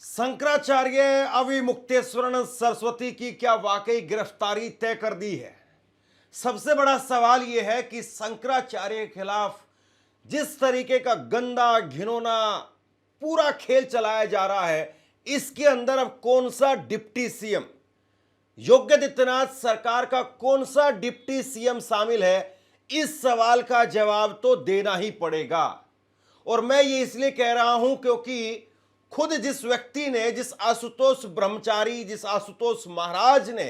शंकराचार्य अविमुक्तेश्वरन सरस्वती की क्या वाकई गिरफ्तारी तय कर दी है। सबसे बड़ा सवाल यह है कि शंकराचार्य के खिलाफ जिस तरीके का गंदा घिनौना पूरा खेल चलाया जा रहा है, इसके अंदर अब कौन सा डिप्टी सीएम, योगी आदित्यनाथ सरकार का कौन सा डिप्टी सीएम शामिल है, इस सवाल का जवाब तो देना ही पड़ेगा। और मैं ये इसलिए कह रहा हूं क्योंकि खुद जिस व्यक्ति ने, जिस आशुतोष ब्रह्मचारी, जिस आशुतोष महाराज ने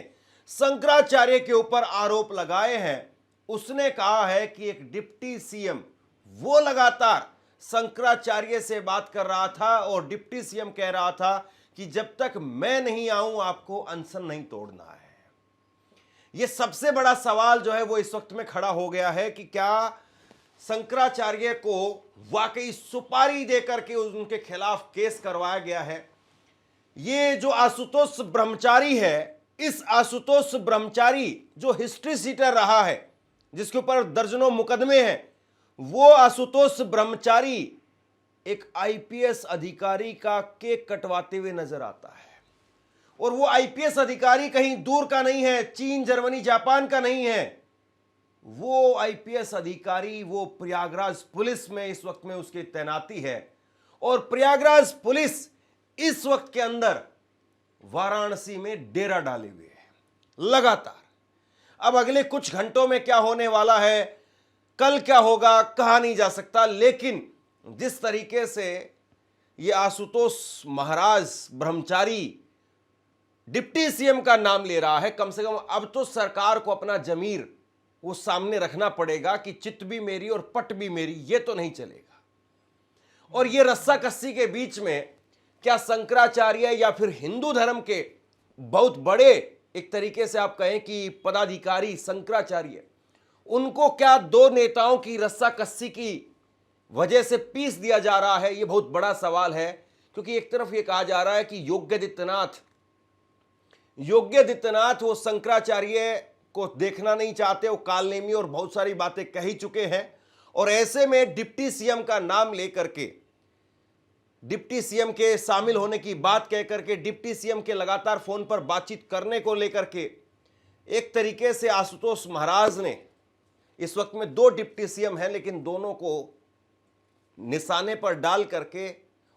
शंकराचार्य के ऊपर आरोप लगाए हैं, उसने कहा है कि एक डिप्टी सीएम वो लगातार शंकराचार्य से बात कर रहा था और डिप्टी सीएम कह रहा था कि जब तक मैं नहीं आऊं आपको अनशन नहीं तोड़ना है। यह सबसे बड़ा सवाल जो है वो इस वक्त में खड़ा हो गया है कि क्या शंकराचार्य को वाकई सुपारी देकर के उनके खिलाफ केस करवाया गया है। ये जो आशुतोष ब्रह्मचारी है, इस आशुतोष ब्रह्मचारी जो हिस्ट्री सीटर रहा है, जिसके ऊपर दर्जनों मुकदमे हैं, वो आशुतोष ब्रह्मचारी एक आईपीएस अधिकारी का केक कटवाते हुए नजर आता है। और वो आईपीएस अधिकारी कहीं दूर का नहीं है, चीन, जर्मनी, जापान का नहीं है। वो आईपीएस अधिकारी वो प्रयागराज पुलिस में इस वक्त में उसकी तैनाती है और प्रयागराज पुलिस इस वक्त के अंदर वाराणसी में डेरा डाले हुए है लगातार। अब अगले कुछ घंटों में क्या होने वाला है, कल क्या होगा, कहा नहीं जा सकता। लेकिन जिस तरीके से ये आशुतोष महाराज ब्रह्मचारी डिप्टी सीएम का नाम ले रहा है, कम से कम अब तो सरकार को अपना जमीर वो सामने रखना पड़ेगा कि चित भी मेरी और पट भी मेरी, ये तो नहीं चलेगा। और ये रस्सा कस्सी के बीच में क्या शंकराचार्य या फिर हिंदू धर्म के बहुत बड़े, एक तरीके से आप कहें कि पदाधिकारी शंकराचार्य, उनको क्या दो नेताओं की रस्सा कस्सी की वजह से पीस दिया जा रहा है, ये बहुत बड़ा सवाल है। क्योंकि एक तरफ ये कहा जा रहा है कि योगी आदित्यनाथ वो शंकराचार्य को देखना नहीं चाहते, वो कालनेमी और बहुत सारी बातें कह ही चुके हैं। और ऐसे में डिप्टी सीएम का नाम लेकर के, डिप्टी सीएम के शामिल होने की बात कह करके, डिप्टी सीएम के लगातार फोन पर बातचीत करने को लेकर के एक तरीके से आशुतोष महाराज ने, इस वक्त में दो डिप्टी सीएम हैं लेकिन दोनों को निशाने पर डाल करके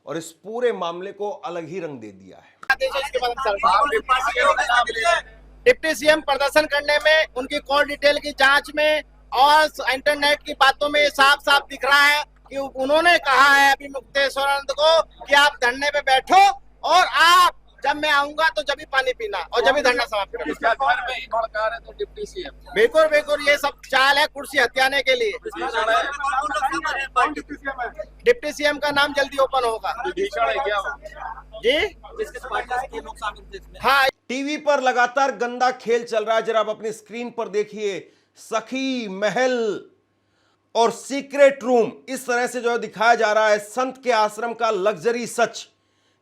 और इस पूरे मामले को अलग ही रंग दे दिया है। डिप्टी सीएम प्रदर्शन करने में, उनकी कॉल डिटेल की जांच में और इंटरनेट की बातों में साफ साफ दिख रहा है कि उन्होंने कहा है अभी मुक्तेश्वरानंद को कि आप धरने पे बैठो और आप जब मैं आऊंगा तो जब भी पानी पीना और जब भी धरना समाप्त करना। तो डिप्टी सीएम बिल्कुल बिल्कुल ये सब चाल है कुर्सी हथियाने के लिए। डिप्टी सीएम का नाम जल्दी ओपन होगा जी। हाँ, टीवी पर लगातार गंदा खेल चल रहा है। जरा आप अपनी स्क्रीन पर देखिए, सखी महल और सीक्रेट रूम, इस तरह से जो है दिखाया जा रहा है संत के आश्रम का लग्जरी सच।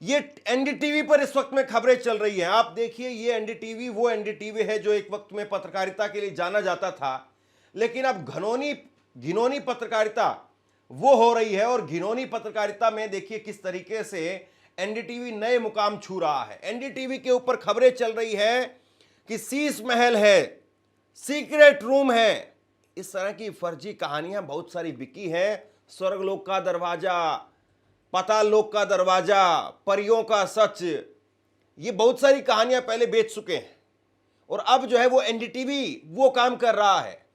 ये एनडीटीवी पर इस वक्त में खबरें चल रही हैं। आप देखिए, ये एनडीटीवी वो एनडीटीवी है जो एक वक्त में पत्रकारिता के लिए जाना जाता था, लेकिन अब घिनौनी पत्रकारिता वो हो रही है। और घिनौनी पत्रकारिता में देखिए किस तरीके से एनडीटीवी नए मुकाम छू रहा है। एनडीटीवी के ऊपर खबरें चल रही है कि शीश महल है, सीक्रेट रूम है, इस तरह की फर्जी कहानियां बहुत सारी बिकी हैं। स्वर्गलोक का दरवाजा, पाताल लोक का दरवाजा, परियों का सच, ये बहुत सारी कहानियां पहले बेच चुके हैं और अब जो है वो एनडीटीवी वो काम कर रहा है।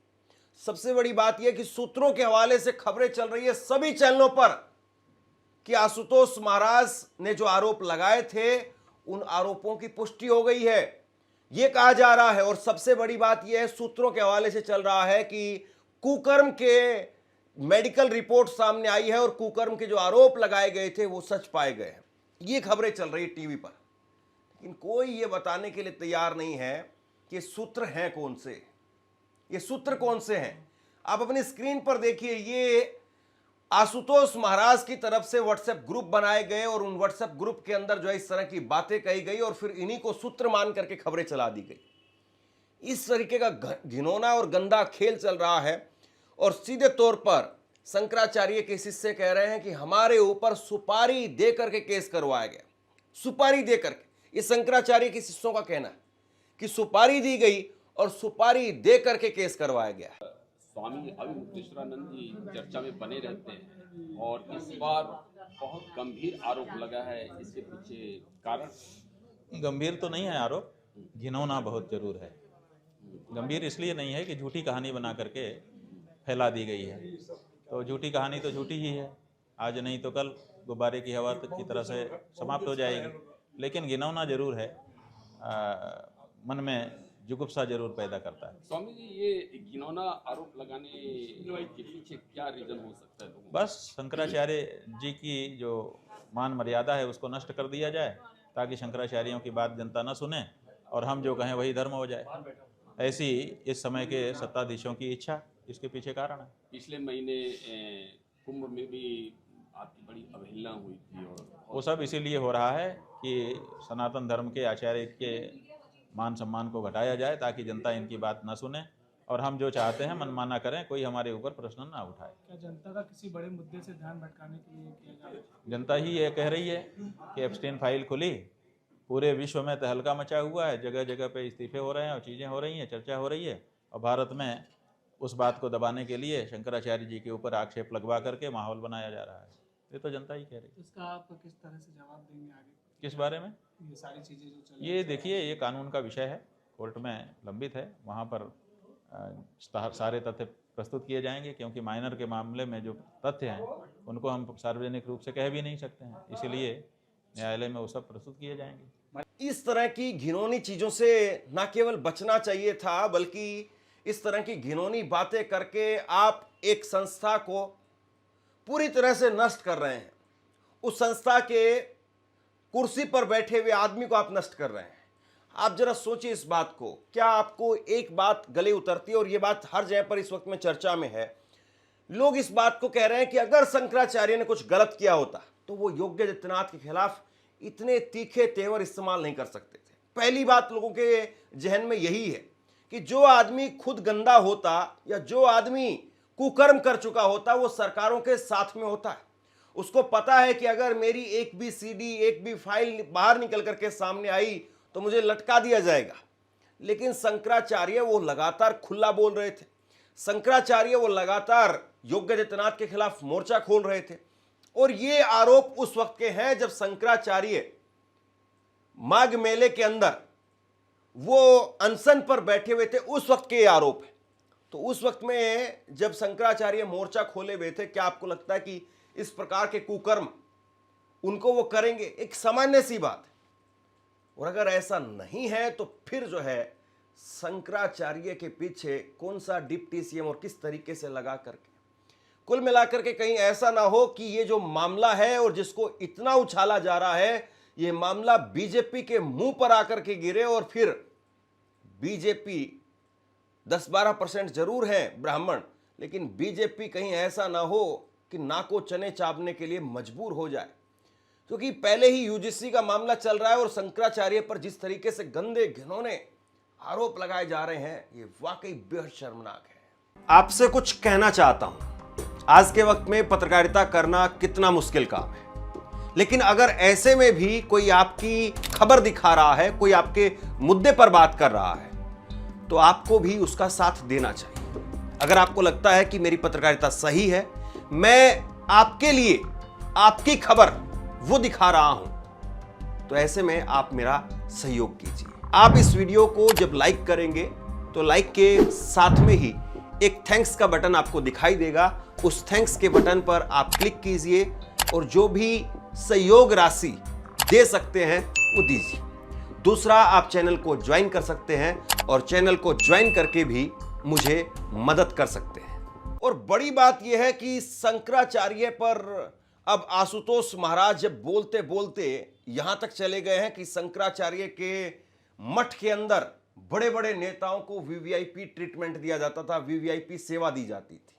सबसे बड़ी बात यह कि सूत्रों के हवाले से खबरें चल रही है सभी चैनलों पर कि आशुतोष महाराज ने जो आरोप लगाए थे, उन आरोपों की पुष्टि हो गई है, यह कहा जा रहा है। और सबसे बड़ी बात यह है, सूत्रों के हवाले से चल रहा है कि कुकर्म के मेडिकल रिपोर्ट सामने आई है और कुकर्म के जो आरोप लगाए गए थे वो सच पाए गए हैं। ये खबरें चल रही है टीवी पर, लेकिन कोई ये बताने के लिए तैयार नहीं है कि सूत्र हैं कौन से, ये सूत्र कौन से हैं। आप अपनी स्क्रीन पर देखिए, ये आशुतोष महाराज की तरफ से व्हाट्सएप ग्रुप बनाए गए और उन व्हाट्सएप ग्रुप के अंदर जो है इस तरह की बातें कही गई और फिर इन्हीं को सूत्र मान करके खबरें चला दी गई। इस तरीके का घिनौना और गंदा खेल चल रहा है। और सीधे तौर पर शंकराचार्य के शिष्य कह रहे हैं कि हमारे ऊपर सुपारी दे करके केस करवाया गया। सुपारी दे करके। ये शंकराचार्य के शिष्यों का कहना है कि सुपारी दी गई और सुपारी दे करके केस करवाया गया। स्वामी अभिमुक्तेश्वरानंद जी चर्चा में बने रहते हैं और इस बार बहुत गंभीर आरोप लगा है, इसके पीछे कारण? गंभीर तो नहीं है आरोप, घिनौना बहुत जरूर है। गंभीर इसलिए नहीं है कि झूठी कहानी बना करके फैला दी गई है, तो झूठी कहानी तो झूठी ही है, आज नहीं तो कल गुब्बारे की हवा की तरह से समाप्त हो जाएगी। लेकिन घिनौना जरूर है, मन में जुगुप्सा जरूर पैदा करता है। स्वामी जी, ये घिनौना आरोप लगाने के पीछे क्या रीजन हो सकता है? बस शंकराचार्य जी की जो मान मर्यादा है उसको नष्ट कर दिया जाए, ताकि शंकराचार्यों की बात जनता न सुने और हम जो कहें वही धर्म हो जाए। ऐसी इस समय के सत्ताधीशों की इच्छा इसके पीछे कारण है। पिछले महीने कुंभ में भी आपकी बड़ी अवहेलना हुई थी और वो सब इसीलिए हो रहा है कि सनातन धर्म के आचार्य के मान सम्मान को घटाया जाए, ताकि जनता इनकी बात न सुने और हम जो चाहते हैं मनमाना करें, कोई हमारे ऊपर प्रश्न ना उठाए। क्या जनता का किसी बड़े मुद्दे से ध्यान भटकाने के लिए किया जा रहा है? जनता ही ये कह रही है कि एप्स्टीन फाइल खुली, पूरे विश्व में तहलका मचा हुआ है, जगह जगह पे इस्तीफे हो रहे हैं और चीज़ें हो रही हैं, चर्चा हो रही है, और भारत में उस बात को दबाने के लिए शंकराचार्य जी के ऊपर आक्षेप लगवा करके माहौल बनाया जा रहा है। ये तो जनता ही कह रही है। इसका आप किस तरह से जवाब देंगे आगे? किस बारे में? ये सारी चीज़ें जो चल ये देखिए, ये कानून का विषय है, कोर्ट में लंबित है, वहाँ पर सारे तथ्य प्रस्तुत किए जाएंगे, क्योंकि माइनर के मामले में जो तथ्य हैं उनको हम सार्वजनिक रूप से कह भी नहीं सकते हैं, इसीलिए न्यायालय में वो सब प्रस्तुत किए जाएंगे। इस तरह की घिनौनी चीजों से न केवल बचना चाहिए था, बल्कि इस तरह की घिनौनी बातें करके आप एक संस्था को पूरी तरह से नष्ट कर रहे हैं। उस संस्था के कुर्सी पर बैठे हुए आदमी को आप नष्ट कर रहे हैं। आप जरा सोचिए इस बात को। क्या आपको एक बात गले उतरती है, और ये बात हर जगह पर इस वक्त में चर्चा में है, लोग इस बात को कह रहे हैं कि अगर शंकराचार्य ने कुछ गलत किया होता तो वो योग्यादित्यनाथ के खिलाफ इतने तीखे तेवर इस्तेमाल नहीं कर सकते थे। पहली बात लोगों के जहन में यही है कि जो आदमी खुद गंदा होता या जो आदमी कुकर्म कर चुका होता वो सरकारों के साथ में होता है। उसको पता है कि अगर मेरी एक भी सीडी, एक भी फाइल बाहर निकल करके सामने आई तो मुझे लटका दिया जाएगा। लेकिन शंकराचार्य वो लगातार खुला बोल रहे थे। शंकराचार्य वो लगातार योग्यादित्यनाथ के खिलाफ मोर्चा खोल रहे थे। और ये आरोप उस वक्त के हैं जब शंकराचार्य माघ मेले के अंदर वो अनशन पर बैठे हुए थे, उस वक्त के आरोप है। तो उस वक्त में जब शंकराचार्य मोर्चा खोले हुए थे, क्या आपको लगता है कि इस प्रकार के कुकर्म उनको वो करेंगे? एक सामान्य सी बात है। और अगर ऐसा नहीं है तो फिर जो है शंकराचार्य के पीछे कौन सा डिप्टी सीएम और किस तरीके से लगा करके, कुल मिलाकर के कहीं ऐसा ना हो कि ये जो मामला है और जिसको इतना उछाला जा रहा है, ये मामला बीजेपी के मुंह पर आकर के गिरे और फिर बीजेपी 10-12% जरूर है ब्राह्मण, लेकिन बीजेपी कहीं ऐसा ना हो कि नाको चने चाबने के लिए मजबूर हो जाए। क्योंकि पहले ही यूजीसी का मामला चल रहा है और शंकराचार्य पर जिस तरीके से गंदे घिनौने आरोप लगाए जा रहे हैं, ये वाकई बेहद शर्मनाक है। आपसे कुछ कहना चाहता हूं। आज के वक्त में पत्रकारिता करना कितना मुश्किल काम है, लेकिन अगर ऐसे में भी कोई आपकी खबर दिखा रहा है, कोई आपके मुद्दे पर बात कर रहा है, तो आपको भी उसका साथ देना चाहिए। अगर आपको लगता है कि मेरी पत्रकारिता सही है, मैं आपके लिए आपकी खबर वो दिखा रहा हूं, तो ऐसे में आप मेरा सहयोग कीजिए। आप इस वीडियो को जब लाइक करेंगे तो लाइक के साथ में ही एक थैंक्स का बटन आपको दिखाई देगा। उस थैंक्स के बटन पर आप क्लिक कीजिए और जो भी सहयोग राशि दे सकते हैं वो दीजिए। दूसरा, आप चैनल को ज्वाइन कर सकते हैं और चैनल को ज्वाइन करके भी मुझे मदद कर सकते हैं। और बड़ी बात यह है कि शंकराचार्य पर अब आशुतोष महाराज जब बोलते बोलते यहां तक चले गए हैं कि शंकराचार्य के मठ के अंदर बड़े बड़े नेताओं को वीवीआईपी ट्रीटमेंट दिया जाता था, वीवीआईपी सेवा दी जाती थी।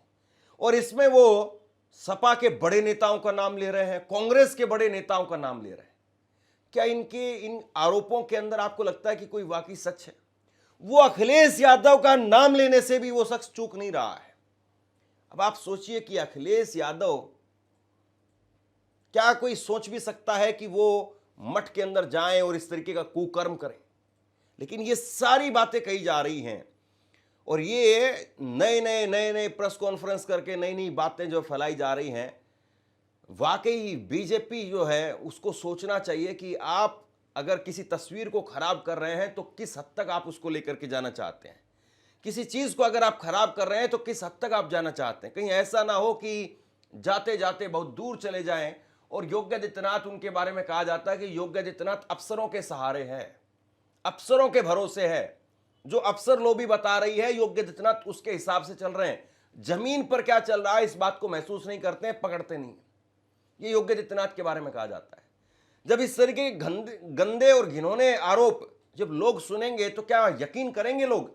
और इसमें वो सपा के बड़े नेताओं का नाम ले रहे हैं, कांग्रेस के बड़े नेताओं का नाम ले रहे हैं। क्या इनके इन आरोपों के अंदर आपको लगता है कि कोई वाकई सच है? वो अखिलेश यादव का नाम लेने से भी वो शख्स चूक नहीं रहा है। अब आप सोचिए कि अखिलेश यादव, क्या कोई सोच भी सकता है कि वो मठ के अंदर जाएं और इस तरीके का कुकर्म करें। लेकिन ये सारी बातें कही जा रही हैं और ये नए प्रेस कॉन्फ्रेंस करके नई नई बातें जो फैलाई जा रही हैं, वाकई बीजेपी जो है उसको सोचना चाहिए कि आप अगर किसी तस्वीर को खराब कर रहे हैं तो किस हद तक आप उसको लेकर के जाना चाहते हैं। किसी चीज को अगर आप खराब कर रहे हैं तो किस हद तक आप जाना चाहते हैं। कहीं ऐसा ना हो कि जाते जाते बहुत दूर चले जाएं। और योगी आदित्यनाथ, उनके बारे में कहा जाता है कि योगी आदित्यनाथ अफसरों के सहारे है, अफसरों के भरोसे है। जो अफसर लोबी बता रही है योगी आदित्यनाथ उसके हिसाब से चल रहे हैं। जमीन पर क्या चल रहा है इस बात को महसूस नहीं करते हैं, पकड़ते नहीं। ये योगी आदित्यनाथ के बारे में कहा जाता है। जब इस तरीके के गंदे और घिनौने आरोप जब लोग सुनेंगे तो क्या यकीन करेंगे लोग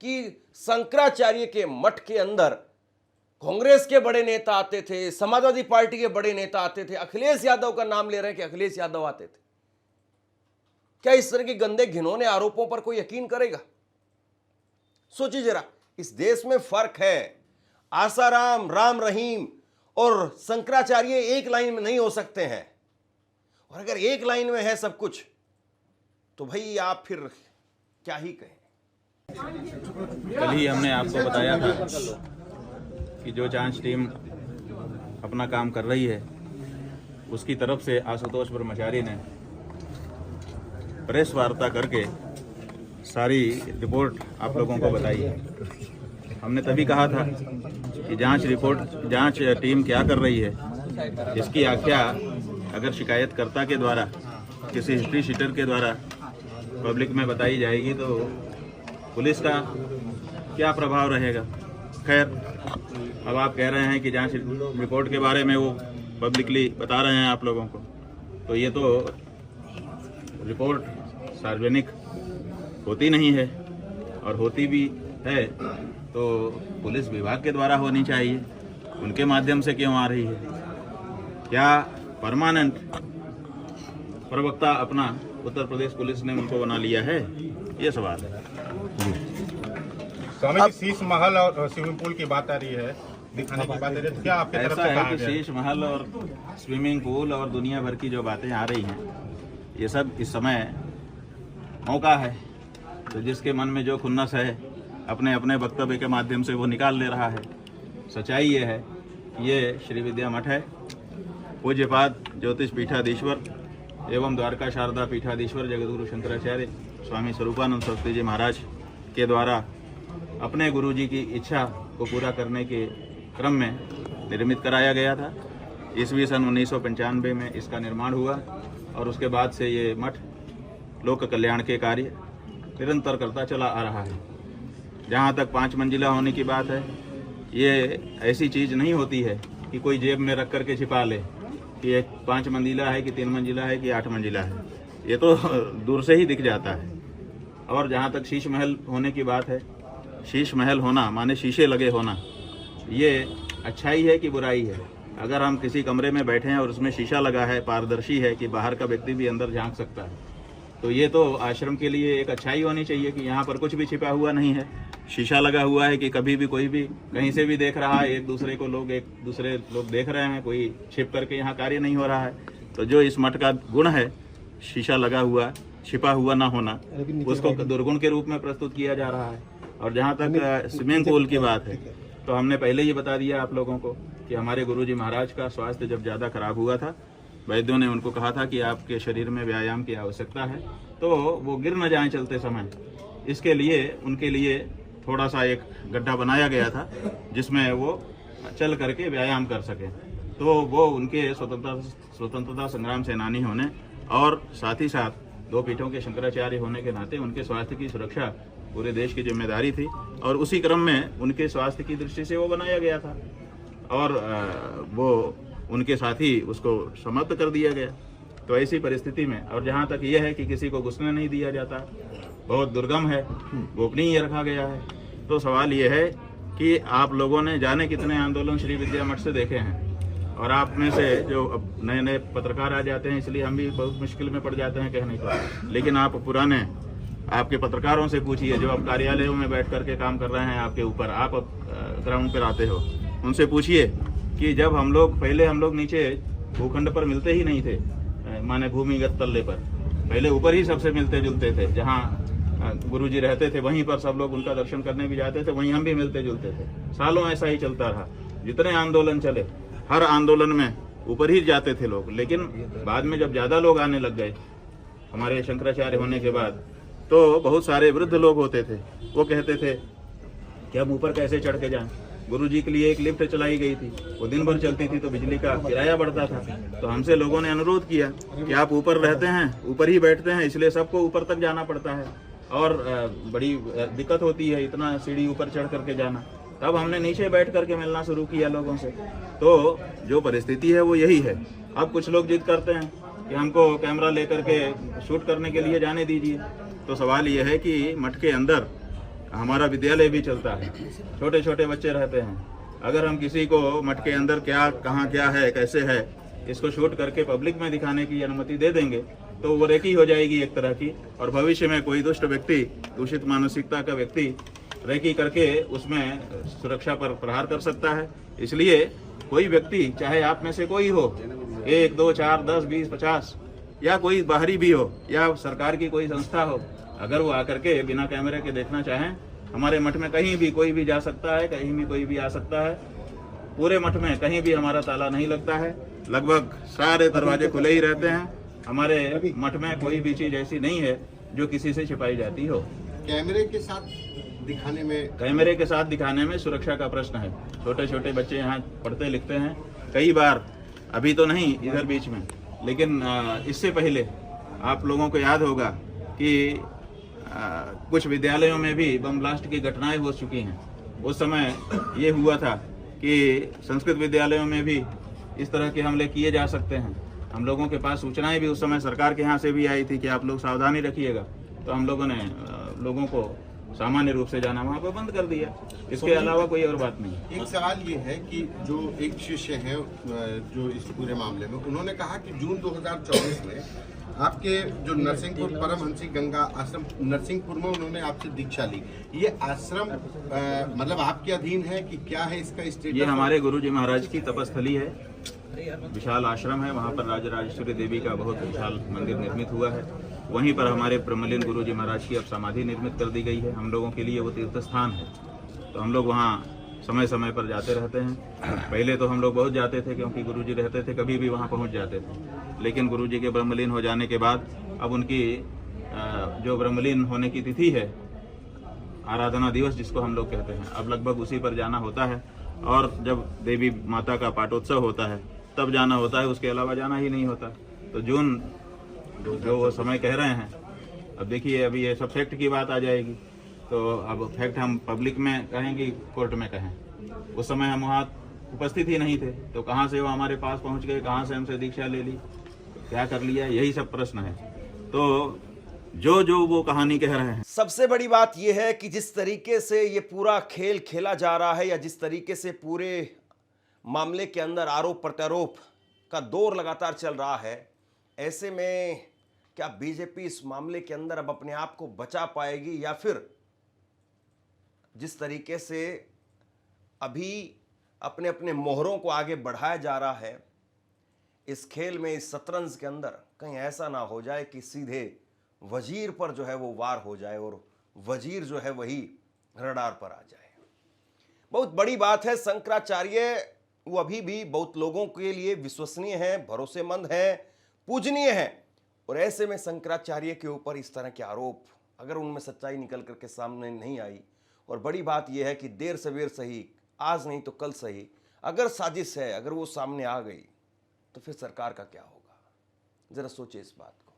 कि शंकराचार्य के मठ के अंदर कांग्रेस के बड़े नेता आते थे, समाजवादी पार्टी के बड़े नेता आते थे, अखिलेश यादव का नाम ले रहे हैं कि अखिलेश यादव आते थे। क्या इस तरह के गंदे घिनौने आरोपों पर कोई यकीन करेगा? सोचिए जरा, इस देश में फर्क है। आसाराम, राम रहीम और शंकराचार्य एक लाइन में नहीं हो सकते हैं। और अगर एक लाइन में है सब कुछ तो भाई आप फिर क्या ही कहें। कल ही हमने आपको बताया था कि जो जांच टीम अपना काम कर रही है उसकी तरफ से आशुतोष ब्रह्मचारी ने प्रेस वार्ता करके सारी रिपोर्ट आप लोगों को बताई है। हमने तभी कहा था कि जांच टीम क्या कर रही है इसकी आख्या अगर शिकायतकर्ता के द्वारा, किसी हिस्ट्री शीटर के द्वारा पब्लिक में बताई जाएगी तो पुलिस का क्या प्रभाव रहेगा। खैर, अब आप कह रहे हैं कि जांच रिपोर्ट के बारे में वो पब्लिकली बता रहे हैं आप लोगों को, तो ये तो रिपोर्ट सार्वजनिक होती नहीं है, और होती भी है तो पुलिस विभाग के द्वारा होनी चाहिए। उनके माध्यम से क्यों आ रही है? क्या परमानेंट प्रवक्ता अपना उत्तर प्रदेश पुलिस ने उनको बना लिया है? ये सवाल है। स्वामी जी, शीश महल और स्विमिंग पूल की बात आ रही है, दिखाने की बात आ रही है, तो क्या आपके तरफ ऐसा से है कहा कि गया? शीश महल और स्विमिंग पूल और दुनिया भर की जो बातें आ रही हैं, ये सब इस समय मौका है। तो जिसके मन में जो खुन्नस है अपने अपने वक्तव्य के माध्यम से वो निकाल ले रहा है। सच्चाई ये है, ये श्री विद्या मठ है, पूज्यपाद ज्योतिष पीठाधीश्वर एवं द्वारका शारदा पीठाधीश्वर जगद्गुरु शंकराचार्य स्वामी स्वरूपानंद सरस्वती जी महाराज के द्वारा अपने गुरुजी की इच्छा को पूरा करने के क्रम में निर्मित कराया गया था। ईस्वी सन 1995 में इसका निर्माण हुआ और उसके बाद से ये मठ लोक कल्याण के कार्य निरंतर करता चला आ रहा है। जहाँ तक 5 मंजिला होने की बात है, ये ऐसी चीज़ नहीं होती है कि कोई जेब में रख कर के छिपा ले कि एक 5 मंजिला है कि 3 मंजिला है कि 8 मंजिला है। ये तो दूर से ही दिख जाता है। और जहाँ तक शीश महल होने की बात है, शीश महल होना माने शीशे लगे होना, ये अच्छाई है कि बुराई है? अगर हम किसी कमरे में बैठे हैं और उसमें शीशा लगा है, पारदर्शी है कि बाहर का व्यक्ति भी अंदर झांक सकता है, तो ये तो आश्रम के लिए एक अच्छाई होनी चाहिए कि यहाँ पर कुछ भी छिपा हुआ नहीं है। शीशा लगा हुआ है कि कभी भी कोई भी कहीं से भी देख रहा है, एक दूसरे लोग देख रहे हैं, कोई छिप करके यहाँ कार्य नहीं हो रहा है। तो जो इस मठ का गुण है, शीशा लगा हुआ, छिपा हुआ ना होना, उसको दुर्गुण के रूप में प्रस्तुत किया जा रहा है। और जहाँ तक स्विमिंग पूल की बात है, तो हमने पहले ही बता दिया आप लोगों को कि हमारे गुरुजी महाराज का स्वास्थ्य जब ज़्यादा खराब हुआ था, वैद्यों ने उनको कहा था कि आपके शरीर में व्यायाम की आवश्यकता है, तो वो गिर न जाएं चलते समय। इसके लिए उनके लिए थोड़ा सा एक गड्ढा बनाया गया था जिसमें वो चल करके व्यायाम कर सकें। तो वो उनके स्वतंत्रता संग्राम सेनानी होने और साथ ही साथ 2 पीठों के शंकराचार्य होने के नाते उनके स्वास्थ्य की सुरक्षा पूरे देश की जिम्मेदारी थी, और उसी क्रम में उनके स्वास्थ्य की दृष्टि से वो बनाया गया था और वो उनके साथ ही उसको समाप्त कर दिया गया। तो ऐसी परिस्थिति में, और जहाँ तक ये है कि किसी को घुसने नहीं दिया जाता, बहुत दुर्गम है, गोपनीय रखा गया है। तो सवाल ये है कि आप लोगों ने जाने कितने आंदोलन श्री विद्या मठ से देखे हैं, और आप में से जो अब नए नए पत्रकार आ जाते हैं, इसलिए हम भी बहुत मुश्किल में पड़ जाते हैं कहने को। लेकिन आप पुराने आपके पत्रकारों से पूछिए जो अब कार्यालयों में बैठ करके काम कर रहे हैं आपके ऊपर, आप अब ग्राउंड पर आते हो, उनसे पूछिए कि जब हम लोग नीचे भूखंड पर मिलते ही नहीं थे, माने भूमिगत तल्ले पर। पहले ऊपर ही सबसे मिलते जुलते थे, जहाँ गुरुजी रहते थे वहीं पर सब लोग उनका दर्शन करने भी जाते थे, वहीं हम भी मिलते जुलते थे। सालों ऐसा ही चलता रहा। जितने आंदोलन चले, हर आंदोलन में ऊपर ही जाते थे लोग। लेकिन बाद में जब ज्यादा लोग आने लग गए हमारे शंकराचार्य होने के बाद, तो बहुत सारे वृद्ध लोग होते थे, वो कहते थे कि हम ऊपर कैसे चढ़ के जाएं। गुरुजी के लिए एक लिफ्ट चलाई गई थी, वो दिन भर चलती थी तो बिजली का किराया बढ़ता था। तो हमसे लोगों ने अनुरोध किया कि आप ऊपर रहते हैं, ऊपर ही बैठते हैं, इसलिए सबको ऊपर तक जाना पड़ता है और बड़ी दिक्कत होती है इतना सीढ़ी ऊपर चढ़ करके जाना। तब हमने नीचे बैठ करके मिलना शुरू किया लोगों से। तो जो परिस्थिति है वो यही है। अब कुछ लोग जिद करते हैं कि हमको कैमरा लेकर के शूट करने के लिए जाने दीजिए। तो सवाल ये है कि मठ के अंदर हमारा विद्यालय भी चलता है, छोटे छोटे बच्चे रहते हैं। अगर हम किसी को मठ के अंदर क्या कहाँ क्या है कैसे है इसको शूट करके पब्लिक में दिखाने की अनुमति दे देंगे तो वो रेकी हो जाएगी एक तरह की, और भविष्य में कोई दुष्ट व्यक्ति, दूषित मानसिकता का व्यक्ति रेकी करके उसमें सुरक्षा पर प्रहार कर सकता है। इसलिए कोई व्यक्ति, चाहे आप में से कोई हो, 1, 2, 4, 10, 20, 50 या कोई बाहरी भी हो या सरकार की कोई संस्था हो, अगर वो आकर के बिना कैमरे के देखना चाहें, हमारे मठ में कहीं भी कोई भी जा सकता है, कहीं भी कोई भी आ सकता है। पूरे मठ में कहीं भी हमारा ताला नहीं लगता है, लगभग सारे दरवाजे खुले ही रहते हैं। हमारे मठ में कोई भी चीज ऐसी नहीं है जो किसी से छिपाई जाती हो। कैमरे के साथ दिखाने में सुरक्षा का प्रश्न है। छोटे छोटे बच्चे यहाँ पढ़ते लिखते हैं। कई बार, अभी तो नहीं इधर बीच में, लेकिन इससे पहले आप लोगों को याद होगा कि कुछ विद्यालयों में भी बम ब्लास्ट की घटनाएं हो चुकी हैं। उस समय ये हुआ था कि संस्कृत विद्यालयों में भी इस तरह के हमले किए जा सकते हैं। हम लोगों के पास सूचनाएं भी उस समय सरकार के यहाँ से भी आई थी कि आप लोग सावधानी रखिएगा। तो हम लोगों ने लोगों को सामान्य रूप से जाना वहाँ पर बंद कर दिया। इसके अलावा कोई और बात नहीं। एक सवाल ये है कि जो एक शिष्य है जो इस पूरे मामले में, उन्होंने कहा कि जून 2024 में आपके जो नरसिंहपुर परमहंसी गंगा आश्रम नरसिंहपुर में उन्होंने आपसे दीक्षा ली। ये आश्रम मतलब आपके अधीन है कि क्या है इसका स्टेटस? ये हमारे गुरुजी महाराज की तपस्थली है, विशाल आश्रम है। वहाँ पर राजराजेश्वरी देवी का बहुत विशाल मंदिर निर्मित हुआ है। वहीं पर हमारे ब्रह्मलीन गुरुजी महाराज की अब समाधि निर्मित कर दी गई है। हम लोगों के लिए वो तीर्थ स्थान है, तो हम लोग वहाँ समय समय पर जाते रहते हैं। पहले तो हम लोग बहुत जाते थे क्योंकि गुरुजी रहते थे, कभी भी वहाँ पहुँच जाते थे। लेकिन गुरुजी के ब्रह्मलीन हो जाने के बाद अब उनकी जो ब्रह्मलीन होने की तिथि है, आराधना दिवस जिसको हम लोग कहते हैं, अब लगभग उसी पर जाना होता है। और जब देवी माता का पाटोत्सव होता है तब जाना होता है, उसके अलावा जाना ही नहीं होता। तो जून जो वो समय कह रहे हैं, अब देखिए अभी ये सब फैक्ट की बात आ जाएगी, तो अब फैक्ट हम पब्लिक में कहें कि कोर्ट में कहें। उस समय हम वहाँ उपस्थित ही नहीं थे, तो कहाँ से वो हमारे पास पहुँच गए, कहाँ से हमसे दीक्षा ले ली, क्या कर लिया, यही सब प्रश्न है। तो जो वो कहानी कह रहे हैं। सबसे बड़ी बात यह है कि जिस तरीके से ये पूरा खेल खेला जा रहा है, या जिस तरीके से पूरे मामले के अंदर आरोप प्रत्यारोप का दौर लगातार चल रहा है, ऐसे में क्या बीजेपी इस मामले के अंदर अब अपने आप को बचा पाएगी, या फिर जिस तरीके से अभी अपने अपने मोहरों को आगे बढ़ाया जा रहा है इस खेल में, इस शतरंज के अंदर, कहीं ऐसा ना हो जाए कि सीधे वजीर पर जो है वो वार हो जाए और वजीर जो है वही रडार पर आ जाए। बहुत बड़ी बात है। शंकराचार्य वो अभी भी बहुत लोगों के लिए विश्वसनीय हैं, भरोसेमंद हैं, पूजनीय हैं, और ऐसे में शंकराचार्य के ऊपर इस तरह के आरोप, अगर उनमें सच्चाई निकल करके सामने नहीं आई, और बड़ी बात यह है कि देर सवेर सही, आज नहीं तो कल सही, अगर साजिश है, अगर वो सामने आ गई तो फिर सरकार का क्या होगा? जरा सोचिए इस बात को।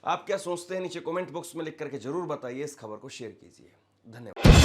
आप क्या सोचते हैं नीचे कमेंट बॉक्स में लिख करके जरूर बताइए। इस खबर को शेयर कीजिए। धन्यवाद।